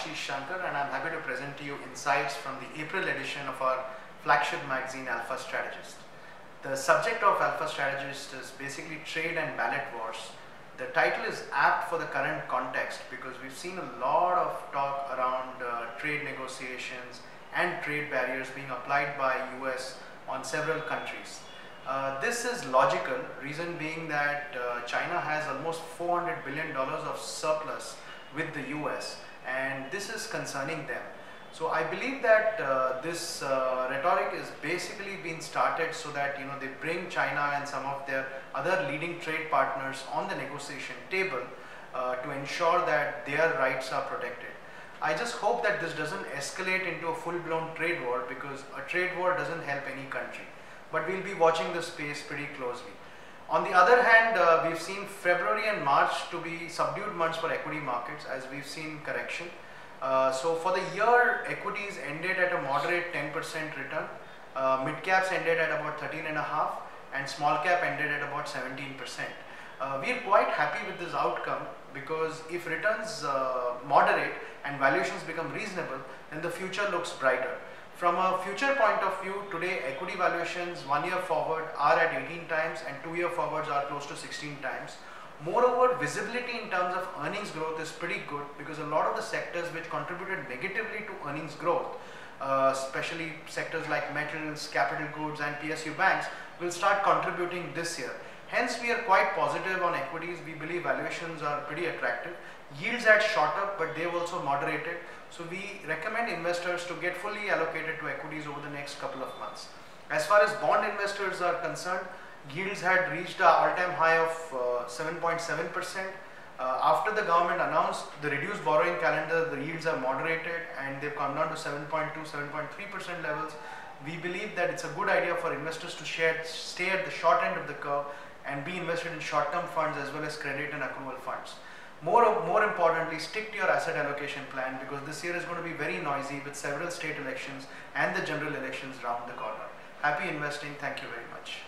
Ashish Shanker, and I'm happy to present to you insights from the April edition of our flagship magazine Alpha Strategist. The subject of Alpha Strategist is basically trade and ballot wars. The title is apt for the current context because we've seen a lot of talk around trade negotiations and trade barriers being applied by US on several countries. This is logical, reason being that China has almost $400 billion of surplus with the US, and this is concerning them. So I believe that this rhetoric is basically being started so that they bring China and some of their other leading trade partners on the negotiation table to ensure that their rights are protected. I just hope that this doesn't escalate into a full-blown trade war, because a trade war doesn't help any country. But we'll be watching this space pretty closely. On the other hand, we've seen February and March to be subdued months for equity markets, as we've seen correction. So for the year, equities ended at a moderate 10% return, mid caps ended at about 13.5%, and small cap ended at about 17%. We're quite happy with this outcome, because if returns moderate and valuations become reasonable, then the future looks brighter. From a future point of view, today equity valuations 1 year forward are at 18 times and 2 year forwards are close to 16 times. Moreover, visibility in terms of earnings growth is pretty good, because a lot of the sectors which contributed negatively to earnings growth, especially sectors like metals, capital goods and PSU banks, will start contributing this year. Hence, we are quite positive on equities. We believe valuations are pretty attractive. Yields had shot up, but they've also moderated. So we recommend investors to get fully allocated to equities over the next couple of months. As far as bond investors are concerned, yields had reached an all-time high of 7.7%. After the government announced the reduced borrowing calendar, the yields are moderated and they've come down to 7.2, 7.3% levels. We believe that it's a good idea for investors to stay at the short end of the curve and be invested in short-term funds as well as credit and accrual funds. More importantly, stick to your asset allocation plan, because this year is going to be very noisy with several state elections and the general elections round the corner. Happy investing. Thank you very much.